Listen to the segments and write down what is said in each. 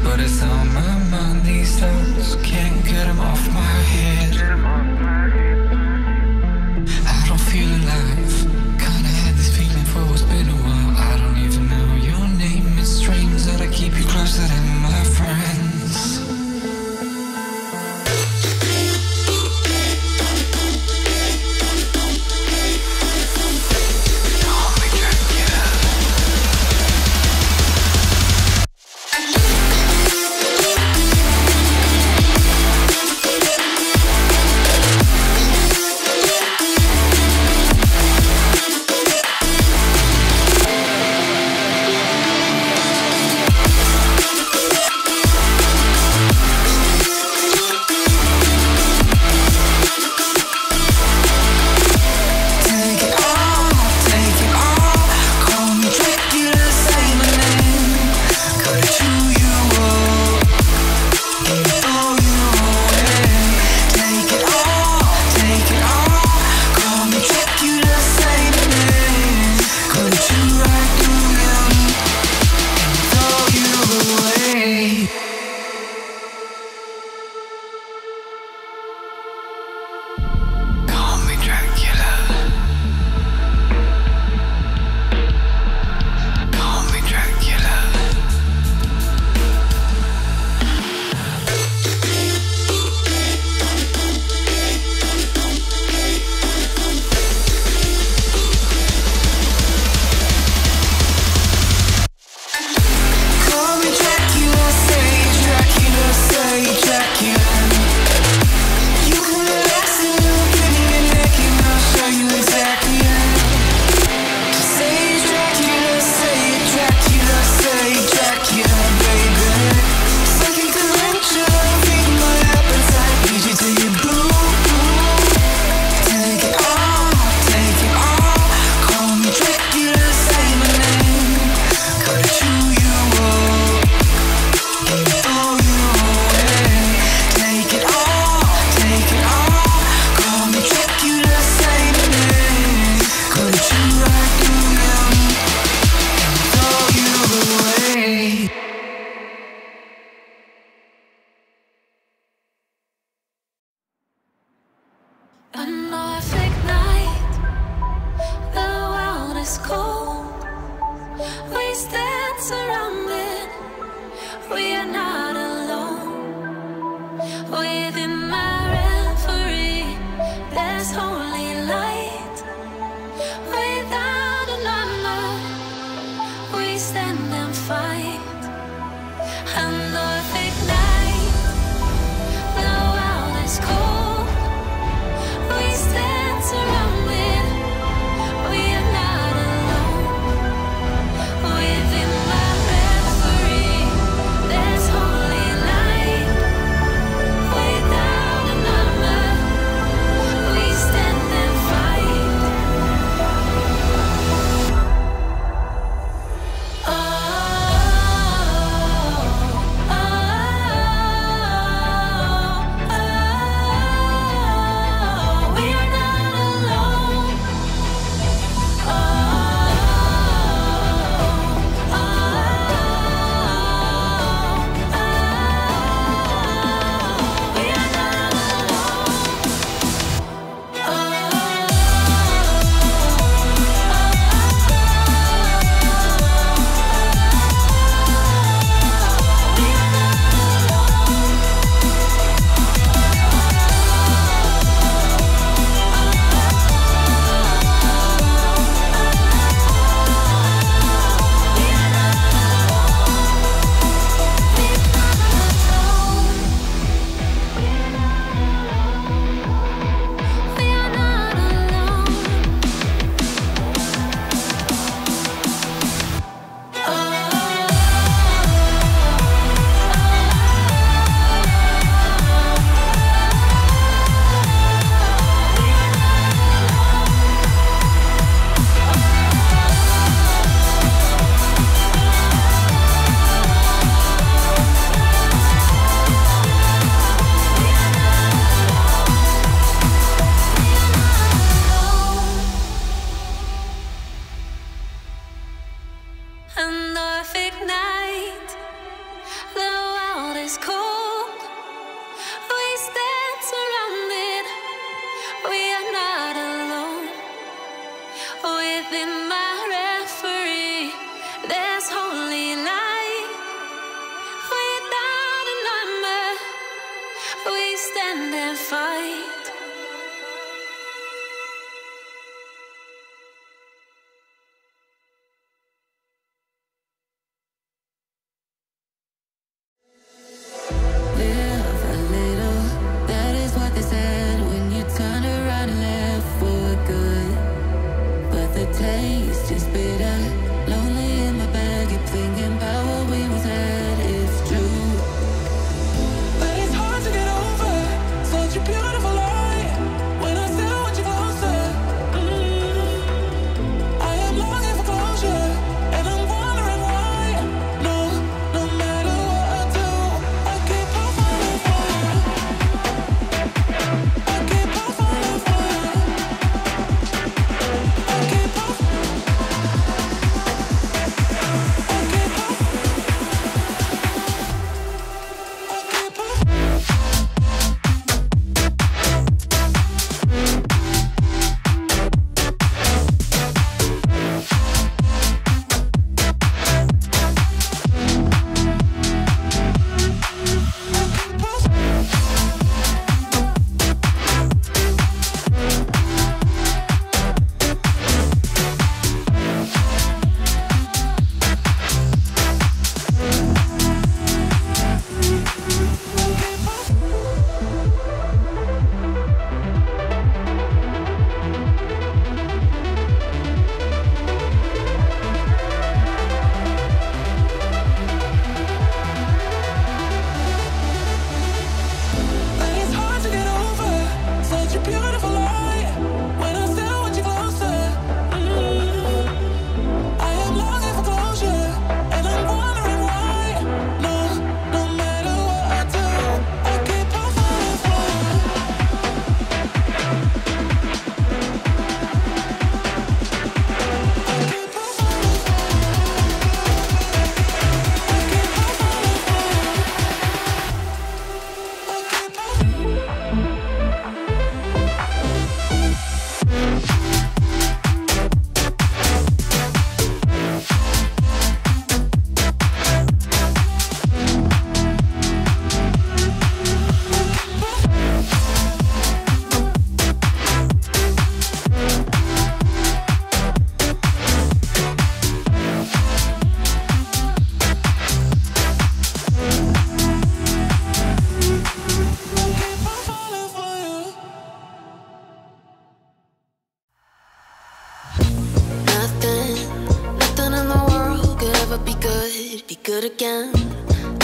but it's on my mind. These thoughts can't get them off my head. I don't feel alive. Kinda had this feeling for what's been a while. I don't even know your name. It's strange that I keep you closer than my friends.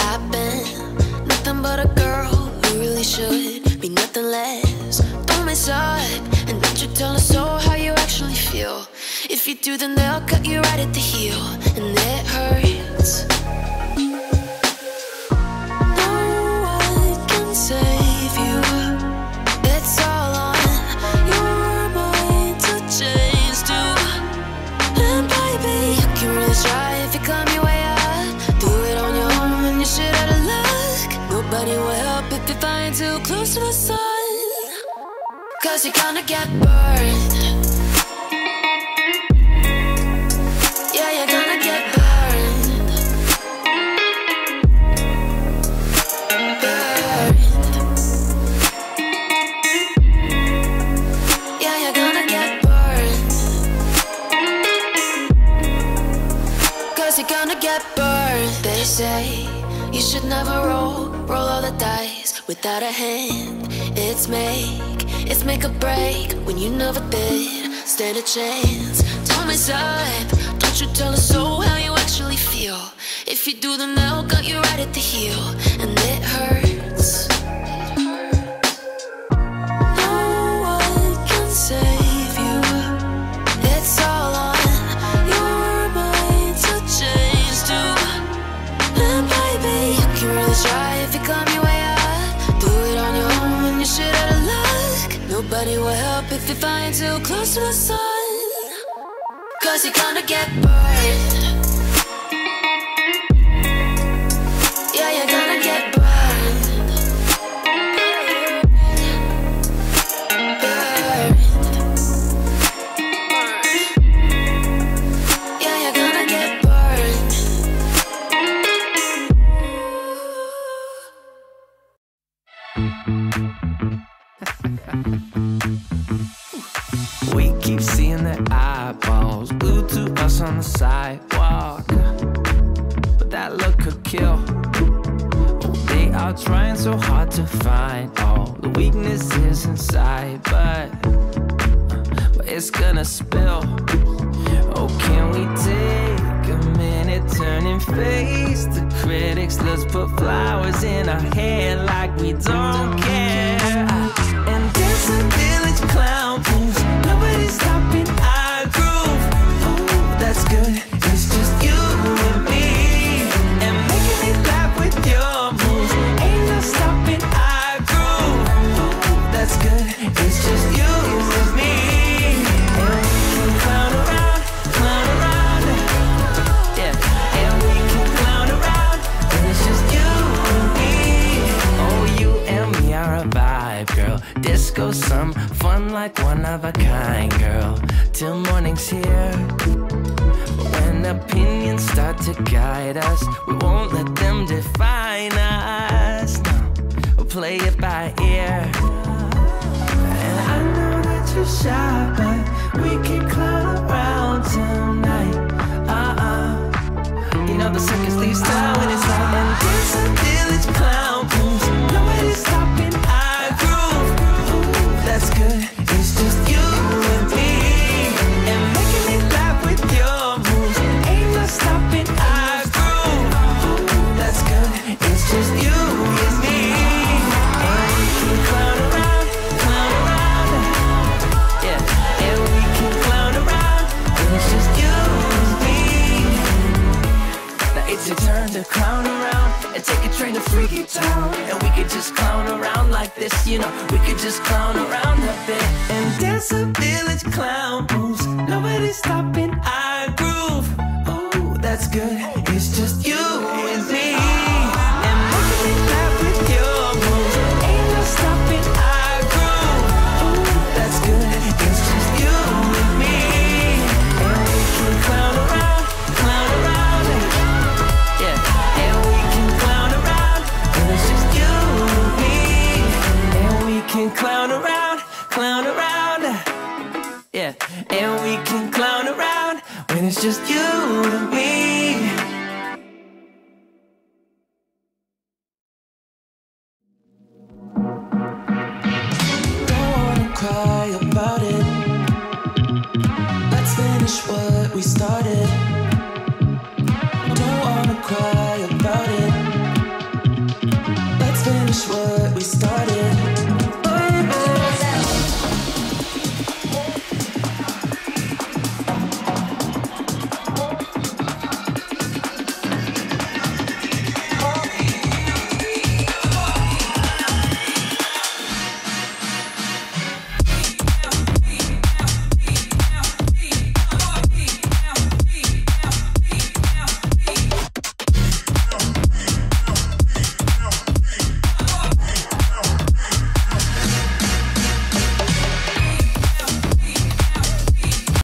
I've been nothing but a girl who really should be nothing less. Don't mess up, and don't you tell us so how you actually feel. If you do, then they'll cut you right at the heel, and it hurts. No one can save you. It's all on your mind to change too. And baby, you can really try if you climb your way up. Do it on your own and you're shit out of luck. Nobody will help if you're flying too close to the sun. 'Cause you're gonna get burned. Yeah, you're gonna get burned. Burned. Yeah, you're gonna get burned. 'Cause you're gonna get burned. They say you should never roll all the dice without a hand. It's make or break when you never did stand a chance. Don't mess up, don't you tell us so how you actually feel. If you do, then they'll cut you right at the heel, and it hurts. No one can save you. It's all on your mind to change too. And baby, you can really try if you climb your way up. Do it on your own and you're shit out of luck. Nobody will help if you're flying too close to the sun. 'Cause you're gonna get burned. Yeah, you're gonna get burned. Burned. Yeah, you're gonna get burned. We keep seeing their eyeballs glued to us on the sidewalk, but that look could kill. They are trying so hard to find all the weaknesses inside, but it's gonna spill. Oh, can we take a minute, turn and face the critics? Let's put flowers in our hair like we don't care. And dance a village clown moves. Nobody's stopping our groove. Oh, that's good. It's just you and me. And making me laugh with your moves. Ain't no stopping our groove. Oh, that's good. It's just you and me. And we can clown around, yeah. And we can clown around. And it's just you and me. Oh, you and me are a vibe, girl. Disco, some fun like one of a kind, girl. Till morning's here. But when opinions start to guide us, we won't let them define us. No, we'll play it by ear. And I know that you're shy, but we can clown around tonight. You know the circus leaves town when it's loud. And dance a village clown moves. Nobody's stopping our groove. Ooh, that's good. It's just you and me. And making me laugh with your moves. Ain't no stopping our groove. Ooh, that's good. It's just you and me. And we can clown around, yeah. And we can clown around. And it's just you and me. Now it's your turn to clown around and take a train to Freaky Town. And we could just clown around like this, you know. We could just clown around a bit and dance a village clown moves. Nobody's stopping our groove. Ooh, that's good. It's just you and me. And making me laugh with your moves. Ain't no stopping our groove. Ooh, that's good. It's just you and me. And we can clown around, yeah. And we can clown around. And it's just you and me. And we can clown around, yeah. And we can clown around when it's just you and me. Don't wanna cry about it. Let's finish what we started.